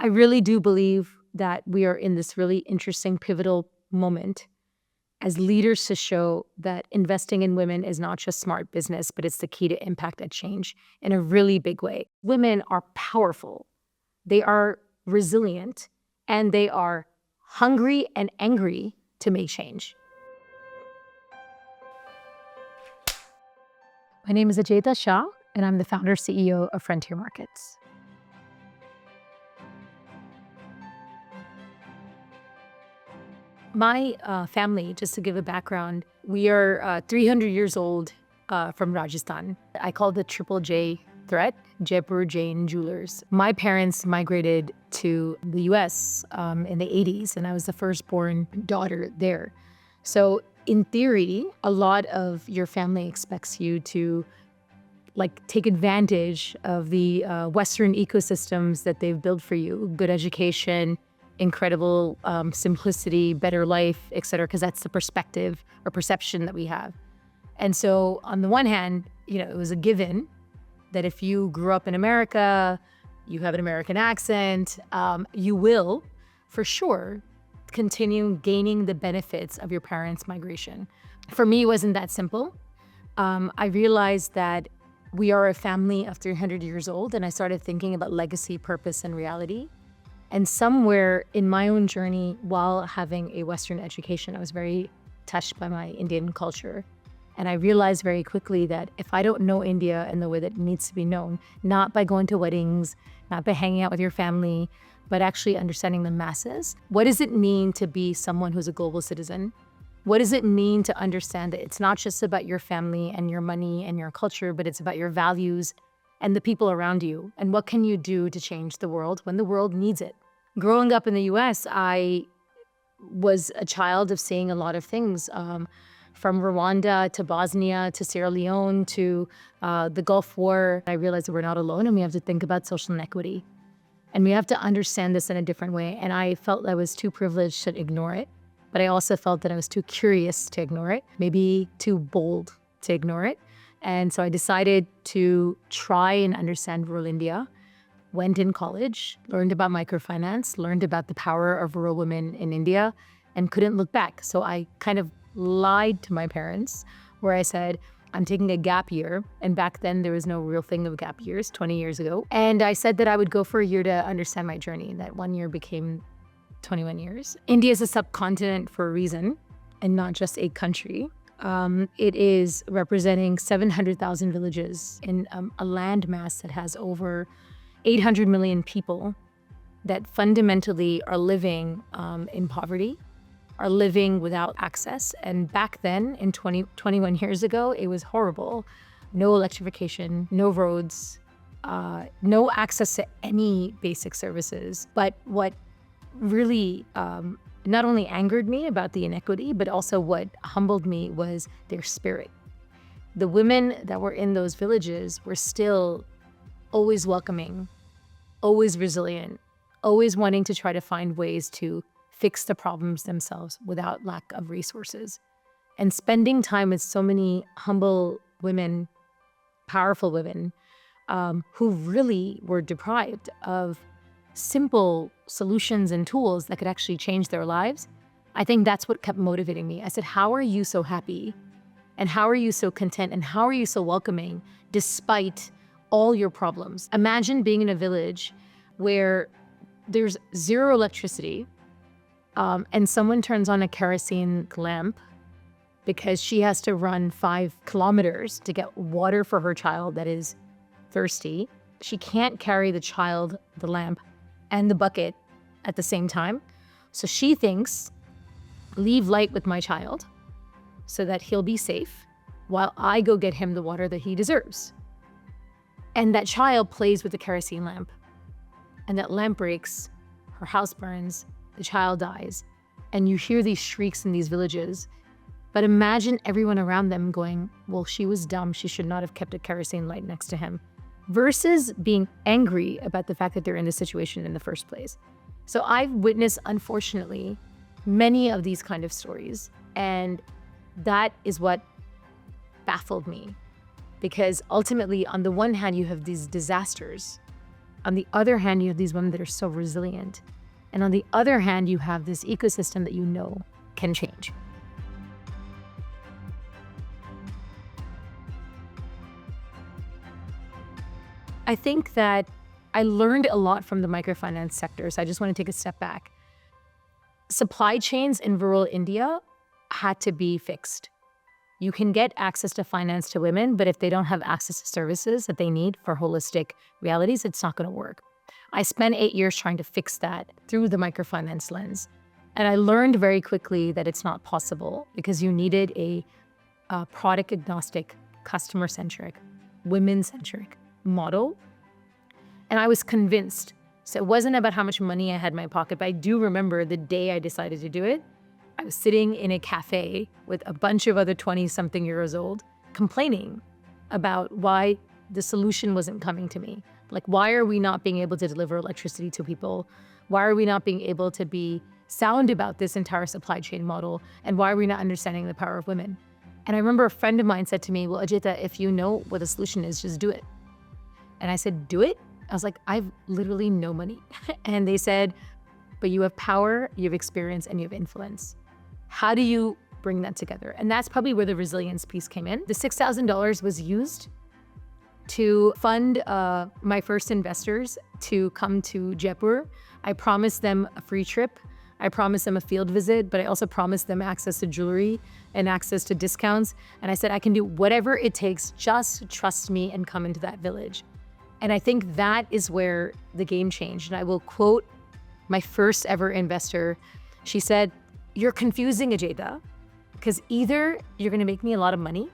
I really do believe that we are in this really interesting pivotal moment as leaders to show that investing in women is not just smart business, but it's the key to impact and change in a really big way. Women are powerful, they are resilient, and they are hungry and angry to make change. My name is Ajaita Shah, and I'm the founder CEO of Frontier Markets. My family, just to give a background, we are 300 years old from Rajasthan. I call the Triple J threat, Jaipur Jain Jewelers. My parents migrated to the US in the 80s, and I was the firstborn daughter there. So in theory, a lot of your family expects you to take advantage of the Western ecosystems that they've built for you, good education, incredible simplicity, better life, et cetera, because that's the perspective or perception that we have. And so on the one hand, it was a given that if you grew up in America, you have an American accent, you will, for sure, continue gaining the benefits of your parents' migration. For me, it wasn't that simple. I realized that we are a family of 300 years old, and I started thinking about legacy, purpose, and reality. And somewhere in my own journey, while having a Western education, I was very touched by my Indian culture. And I realized very quickly that if I don't know India in the way that it needs to be known, not by going to weddings, not by hanging out with your family, but actually understanding the masses, what does it mean to be someone who's a global citizen? What does it mean to understand that it's not just about your family and your money and your culture, but it's about your values and the people around you? And what can you do to change the world when the world needs it? Growing up in the US, I was a child of seeing a lot of things, from Rwanda to Bosnia to Sierra Leone to the Gulf War. I realized that we're not alone and we have to think about social inequity. And we have to understand this in a different way. And I felt I was too privileged to ignore it. But I also felt that I was too curious to ignore it, maybe too bold to ignore it. And so I decided to try and understand rural India. Went in college, learned about microfinance, learned about the power of rural women in India, and couldn't look back. So I kind of lied to my parents where I said, I'm taking a gap year. And back then there was no real thing of gap years, 20 years ago. And I said that I would go for a year to understand my journey. That 1 year became 21 years. India is a subcontinent for a reason and not just a country. It is representing 700,000 villages in a landmass that has over 800 million people that fundamentally are living in poverty, are living without access. And back then, in 21 years ago, it was horrible. No electrification, no roads, no access to any basic services. But what really not only angered me about the inequity, but also what humbled me was their spirit. The women that were in those villages were still always welcoming, always resilient, always wanting to try to find ways to fix the problems themselves without lack of resources. And spending time with so many humble women, powerful women, who really were deprived of simple solutions and tools that could actually change their lives, I think that's what kept motivating me. I said, how are you so happy? And how are you so content? And how are you so welcoming despite all your problems? Imagine being in a village where there's zero electricity, and someone turns on a kerosene lamp because she has to run 5 kilometers to get water for her child that is thirsty. She can't carry the child, the lamp, and the bucket at the same time. So she thinks, leave light with my child so that he'll be safe while I go get him the water that he deserves. And that child plays with the kerosene lamp. And that lamp breaks, her house burns, the child dies. And you hear these shrieks in these villages. But imagine everyone around them going, well, she was dumb. She should not have kept a kerosene light next to him. Versus being angry about the fact that they're in this situation in the first place. So I've witnessed, unfortunately, many of these kind of stories. And that is what baffled me. Because ultimately, on the one hand, you have these disasters On the other hand, you have these women that are so resilient. And on the other hand, you have this ecosystem that you know can change. I think that I learned a lot from the microfinance sector, so I just want to take a step back. Supply chains in rural India had to be fixed. You can get access to finance to women, but if they don't have access to services that they need for holistic realities, it's not going to work. I spent 8 years trying to fix that through the microfinance lens. And I learned very quickly that it's not possible because you needed a product agnostic, customer centric, women centric model. And I was convinced. So it wasn't about how much money I had in my pocket, but I do remember the day I decided to do it. I was sitting in a cafe with a bunch of other 20-something years old, complaining about why the solution wasn't coming to me. Like, why are we not being able to deliver electricity to people? Why are we not being able to be sound about this entire supply chain model? And why are we not understanding the power of women? And I remember a friend of mine said to me, well, Ajaita, if you know what the solution is, just do it. And I said, do it? I was like, I've literally no money. And they said, but you have power, you have experience, and you have influence. How do you bring that together? And that's probably where the resilience piece came in. The $6,000 was used to fund my first investors to come to Jaipur. I promised them a free trip. I promised them a field visit, but I also promised them access to jewelry and access to discounts. And I said, I can do whatever it takes, just trust me and come into that village. And I think that is where the game changed. And I will quote my first ever investor. She said, you're confusing, Ajaita, because either you're going to make me a lot of money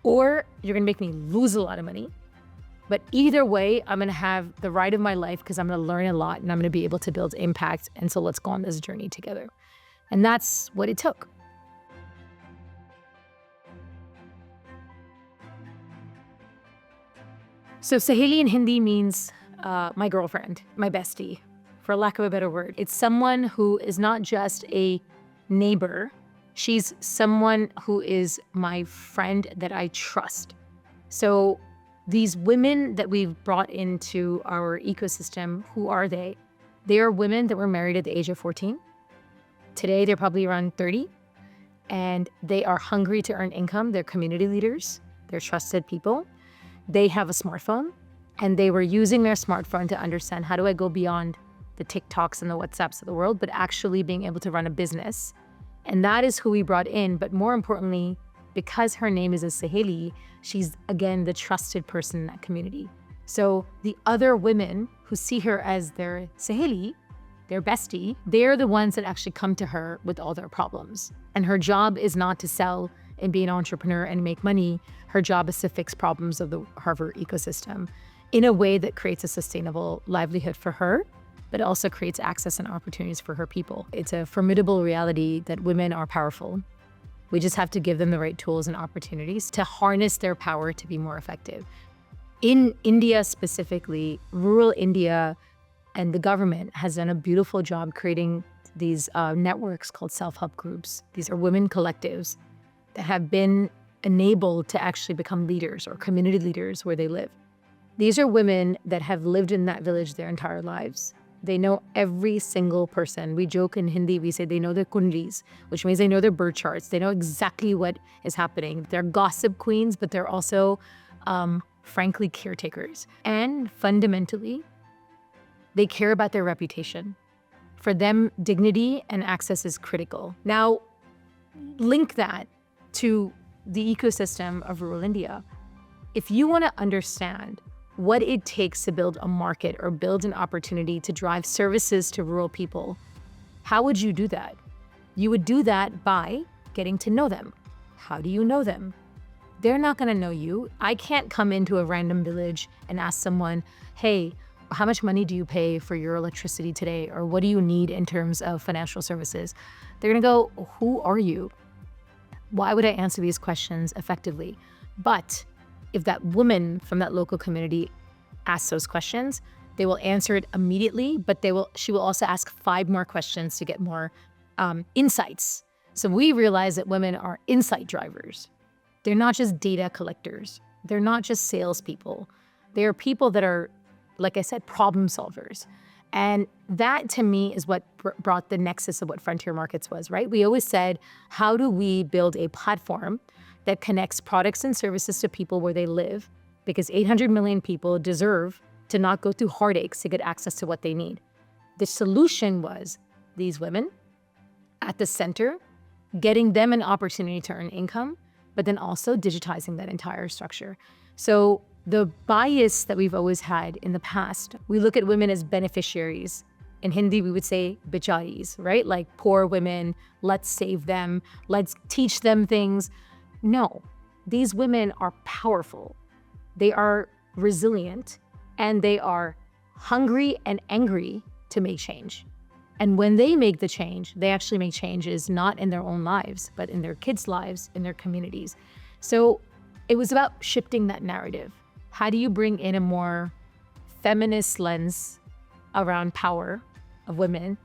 or you're going to make me lose a lot of money. But either way, I'm going to have the ride of my life because I'm going to learn a lot and I'm going to be able to build impact. And so let's go on this journey together. And that's what it took. So Saheli in Hindi means my girlfriend, my bestie, for lack of a better word. It's someone who is not just a neighbor. She's someone who is my friend that I trust. So these women that we've brought into our ecosystem, who are they? They are women that were married at the age of 14. Today, they're probably around 30. And they are hungry to earn income. They're community leaders. They're trusted people. They have a smartphone. And they were using their smartphone to understand, how do I go beyond the TikToks and the WhatsApps of the world, but actually being able to run a business. And that is who we brought in. But more importantly, because her name is a Saheli, she's, again, the trusted person in that community. So the other women who see her as their Saheli, their bestie, they're the ones that actually come to her with all their problems. And her job is not to sell and be an entrepreneur and make money. Her job is to fix problems of the Harvard ecosystem in a way that creates a sustainable livelihood for her, but also creates access and opportunities for her people. It's a formidable reality that women are powerful. We just have to give them the right tools and opportunities to harness their power to be more effective. In India specifically, rural India and the government has done a beautiful job creating these networks called self-help groups. These are women collectives that have been enabled to actually become leaders or community leaders where they live. These are women that have lived in that village their entire lives. They know every single person. We joke in Hindi, we say they know their kundlis, which means they know their birth charts. They know exactly what is happening. They're gossip queens, but they're also, frankly, caretakers. And fundamentally, they care about their reputation. For them, dignity and access is critical. Now, link that to the ecosystem of rural India. If you want to understand what it takes to build a market or build an opportunity to drive services to rural people, how would you do that? You would do that by getting to know them. How do you know them? They're not going to know you. I can't come into a random village and ask someone, hey, how much money do you pay for your electricity today? Or what do you need in terms of financial services? They're going to go, who are you? Why would I answer these questions effectively? But if that woman from that local community asks those questions, they will answer it immediately, but she will also ask 5 more questions to get more insights. So we realize that women are insight drivers. They're not just data collectors. They're not just salespeople. They are people that are like I said, problem solvers. And that to me is what brought the nexus of what Frontier Markets was, right? We always said, how do we build a platform that connects products and services to people where they live? Because 800 million people deserve to not go through heartaches to get access to what they need. The solution was these women at the center, getting them an opportunity to earn income, but then also digitizing that entire structure. So the bias that we've always had in the past, we look at women as beneficiaries. In Hindi, we would say becharis, right? Like poor women, let's save them, let's teach them things. No, these women are powerful. They are resilient, and they are hungry and angry to make change. And when they make the change, they actually make changes not in their own lives, but in their kids' lives, in their communities. So it was about shifting that narrative. How do you bring in a more feminist lens around power of women,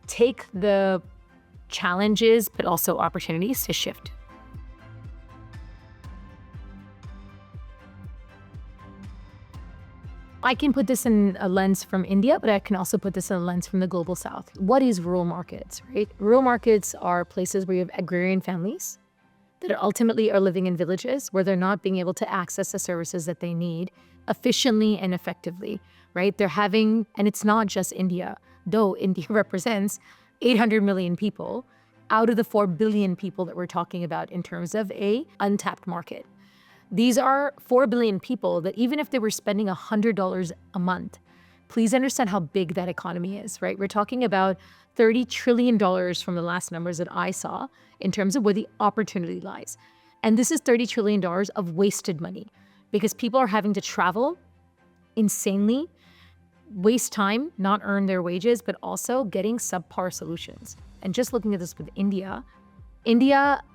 take the challenges, but also opportunities to shift? I can put this in a lens from India, but I can also put this in a lens from the global south. What is rural markets, right? Rural markets are places where you have agrarian families that ultimately are living in villages where they're not being able to access the services that they need efficiently and effectively, right? They're having, and it's not just India, though India represents 800 million people out of the 4 billion people that we're talking about in terms of a untapped market. These are 4 billion people that even if they were spending $100 a month, please understand how big that economy is, right? We're talking about $30 trillion from the last numbers that I saw in terms of where the opportunity lies. And this is $30 trillion of wasted money because people are having to travel insanely, waste time, not earn their wages, but also getting subpar solutions. And just looking at this with India,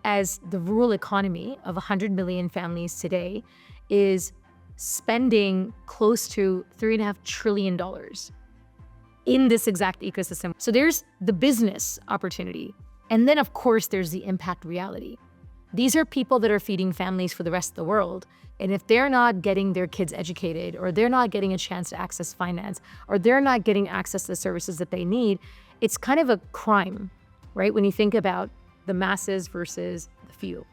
as the rural economy of 100 million families today, is spending close to $3.5 trillion in this exact ecosystem. So there's the business opportunity. And then, of course, there's the impact reality. These are people that are feeding families for the rest of the world. And if they're not getting their kids educated, or they're not getting a chance to access finance, or they're not getting access to the services that they need, it's kind of a crime, right? When you think about the masses versus the few.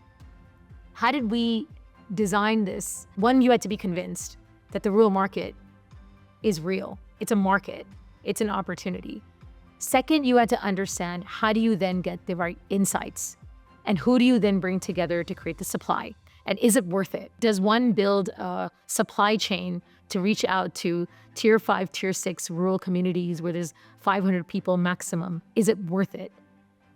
How did we design this? One, you had to be convinced that the rural market is real. It's a market. It's an opportunity. Second, you had to understand how do you then get the right insights? And who do you then bring together to create the supply? And is it worth it? Does one build a supply chain to reach out to tier 5, tier 6 rural communities where there's 500 people maximum? Is it worth it?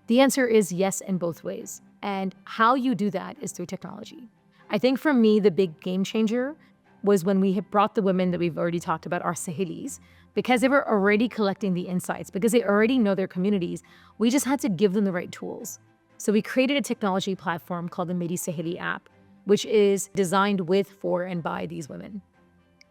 The answer is yes in both ways. And how you do that is through technology. I think for me, the big game changer was when we had brought the women that we've already talked about, our Sahelis, because they were already collecting the insights, because they already know their communities. We just had to give them the right tools. So we created a technology platform called the Meri Saheli app, which is designed with, for, and by these women.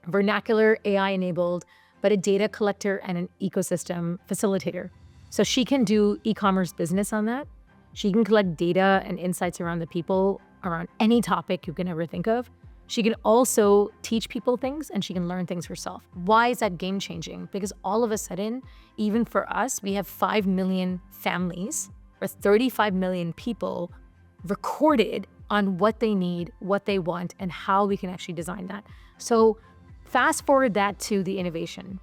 Vernacular, AI-enabled, but a data collector and an ecosystem facilitator. So she can do e-commerce business on that. She can collect data and insights around the people, around any topic you can ever think of. She can also teach people things, and she can learn things herself. Why is that game changing? Because all of a sudden, even for us, we have 5 million families or 35 million people recorded on what they need, what they want, and how we can actually design that. So fast forward that to the innovation.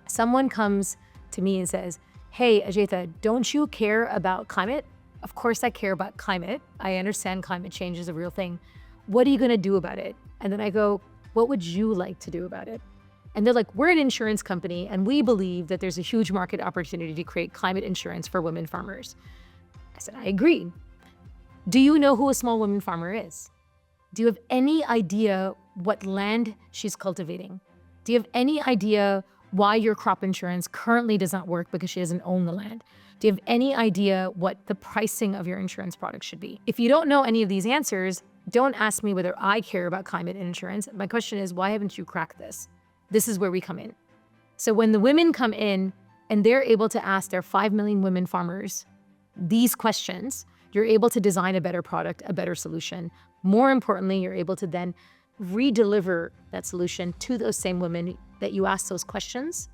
Someone comes to me and says, hey, Ajaita, don't you care about climate? Of course I care about climate. I understand climate change is a real thing. What are you gonna do about it? And then I go, what would you like to do about it? And they're like, we're an insurance company and we believe that there's a huge market opportunity to create climate insurance for women farmers. I said, I agree. Do you know who a small woman farmer is? Do you have any idea what land she's cultivating? Do you have any idea why your crop insurance currently does not work because she doesn't own the land? Do you have any idea what the pricing of your insurance product should be? If you don't know any of these answers, don't ask me whether I care about climate insurance. My question is, why haven't you cracked this? This is where we come in. So when the women come in and they're able to ask their 5 million women farmers these questions, you're able to design a better product, a better solution. More importantly, you're able to then re-deliver that solution to those same women that you ask those questions,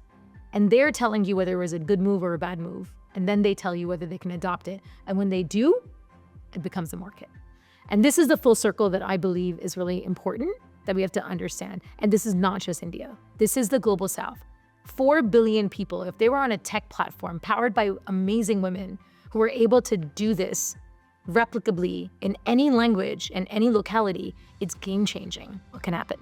and they're telling you whether it was a good move or a bad move. And then they tell you whether they can adopt it. And when they do, it becomes a market. And this is the full circle that I believe is really important that we have to understand. And this is not just India. This is the global South. 4 billion people, if they were on a tech platform powered by amazing women who were able to do this replicably in any language and any locality, it's game-changing what can happen.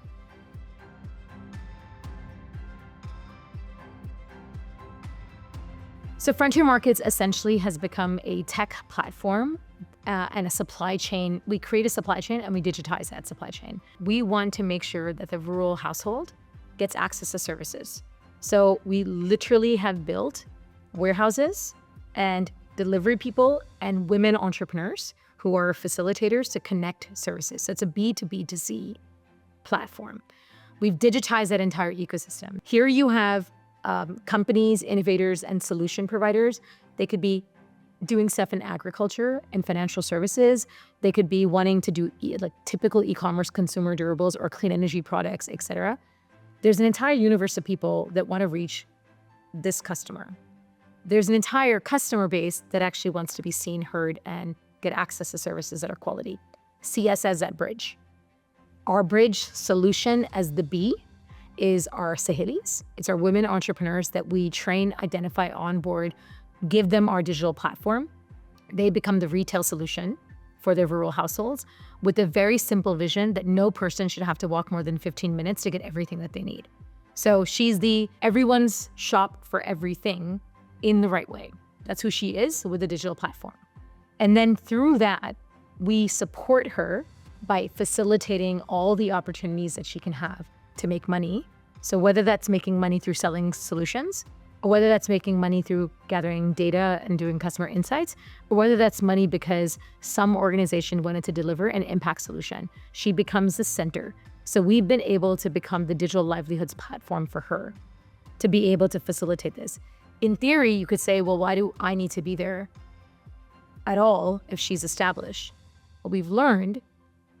So Frontier Markets essentially has become a tech platform and a supply chain. We create a supply chain and we digitize that supply chain. We want to make sure that the rural household gets access to services. So we literally have built warehouses and delivery people and women entrepreneurs who are facilitators to connect services. So it's a B2B2C platform. We've digitized that entire ecosystem. Here you have companies, innovators, and solution providers. They could be doing stuff in agriculture and financial services. They could be wanting to do like typical e-commerce, consumer durables, or clean energy products, etc. There's an entire universe of people that want to reach this customer. There's an entire customer base that actually wants to be seen, heard, and get access to services that are quality. See us as that bridge. Our bridge solution as the B is our Sahelis. It's our women entrepreneurs that we train, identify, onboard, give them our digital platform. They become the retail solution for their rural households with a very simple vision that no person should have to walk more than 15 minutes to get everything that they need. So she's the everyone's shop for everything in the right way. That's who she is with a digital platform. And then through that, we support her by facilitating all the opportunities that she can have to make money. So whether that's making money through selling solutions, or whether that's making money through gathering data and doing customer insights, or whether that's money because some organization wanted to deliver an impact solution, she becomes the center. So we've been able to become the digital livelihoods platform for her to be able to facilitate this. In theory, you could say, well, why do I need to be there at all if she's established? What we've learned,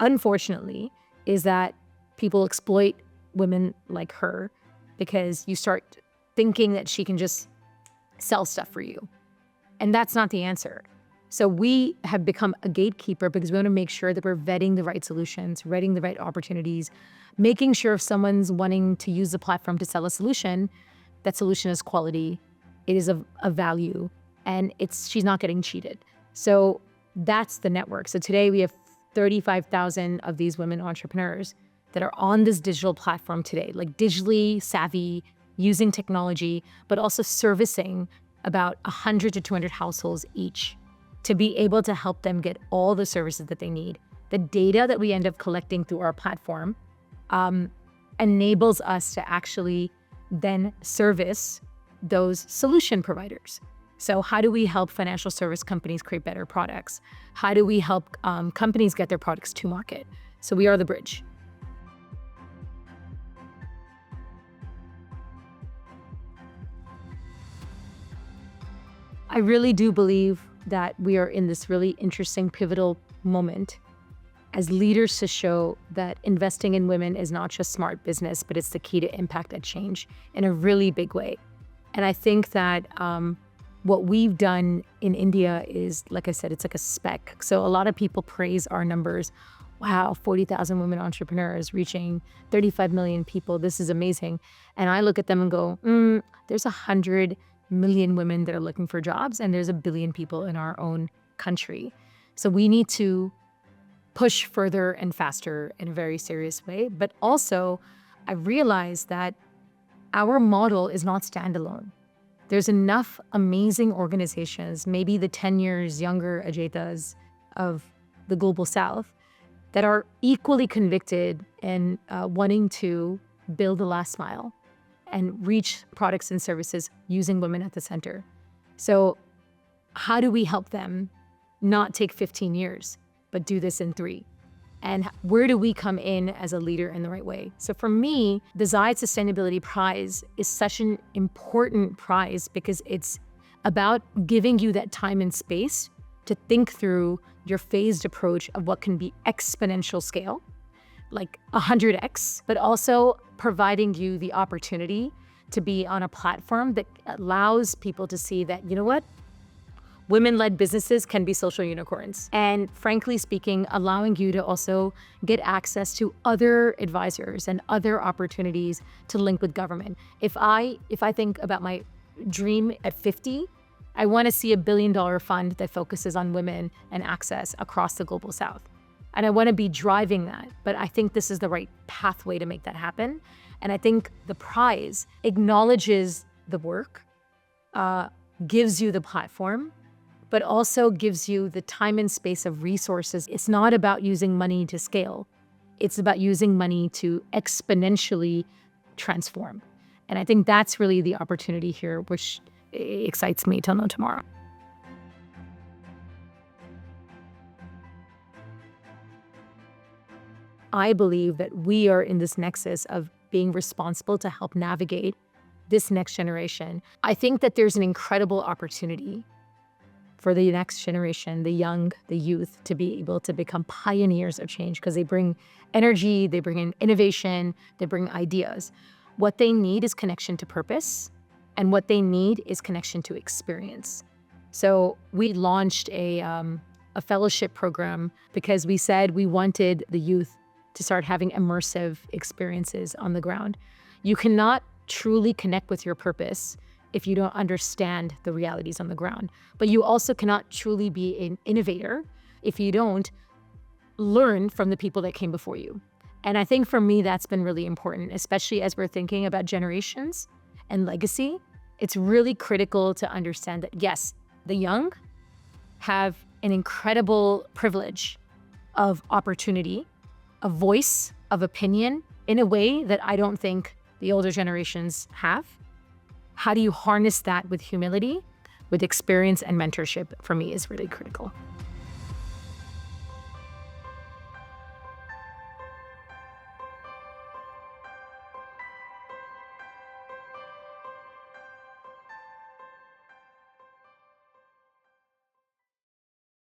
unfortunately, is that people exploit women like her because you start thinking that she can just sell stuff for you. And that's not the answer. So we have become a gatekeeper because we want to make sure that we're vetting the right solutions, vetting the right opportunities, making sure if someone's wanting to use the platform to sell a solution, that solution is quality, it is of value, and she's not getting cheated. So that's the network. So today we have 35,000 of these women entrepreneurs that are on this digital platform today, like digitally savvy, using technology, but also servicing about 100 to 200 households each to be able to help them get all the services that they need. The data that we end up collecting through our platform enables us to actually then service those solution providers. So how do we help financial service companies create better products? How do we help companies get their products to market? So we are the bridge. I really do believe that we are in this really interesting pivotal moment as leaders to show that investing in women is not just smart business, but it's the key to impact and change in a really big way. And I think that what we've done in India is, like I said, it's like a speck. So a lot of people praise our numbers. Wow, 40,000 women entrepreneurs reaching 35 million people. This is amazing. And I look at them and go, there's 100 million women that are looking for jobs, and there's 1 billion people in our own country. So we need to push further and faster in a very serious way. But also, I realized that our model is not standalone. There's enough amazing organizations, maybe the 10 years younger Ajaitas of the global South, that are equally convicted and wanting to build the last mile and reach products and services using women at the center. So how do we help them not take 15 years, but do this in 3? And where do we come in as a leader in the right way? So for me, the Zide Sustainability Prize is such an important prize because it's about giving you that time and space to think through your phased approach of what can be exponential scale, like 100x, but also providing you the opportunity to be on a platform that allows people to see that, you know what? Women-led businesses can be social unicorns. And frankly speaking, allowing you to also get access to other advisors and other opportunities to link with government. If I think about my dream at 50, I want to see $1 billion fund that focuses on women and access across the global South. And I want to be driving that, but I think this is the right pathway to make that happen. And I think the prize acknowledges the work, gives you the platform, but also gives you the time and space of resources. It's not about using money to scale. It's about using money to exponentially transform. And I think that's really the opportunity here, which excites me till no tomorrow. I believe that we are in this nexus of being responsible to help navigate this next generation. I think that there's an incredible opportunity for the next generation, the young, the youth, to be able to become pioneers of change because they bring energy, they bring in innovation, they bring ideas. What they need is connection to purpose, and what they need is connection to experience. So we launched a fellowship program because we said we wanted the youth to start having immersive experiences on the ground. You cannot truly connect with your purpose if you don't understand the realities on the ground. But you also cannot truly be an innovator if you don't learn from the people that came before you. And I think for me, that's been really important, especially as we're thinking about generations and legacy. It's really critical to understand that, yes, the young have an incredible privilege of opportunity, of voice, of opinion, in a way that I don't think the older generations have. How do you harness that with humility, with experience and mentorship, for me is really critical.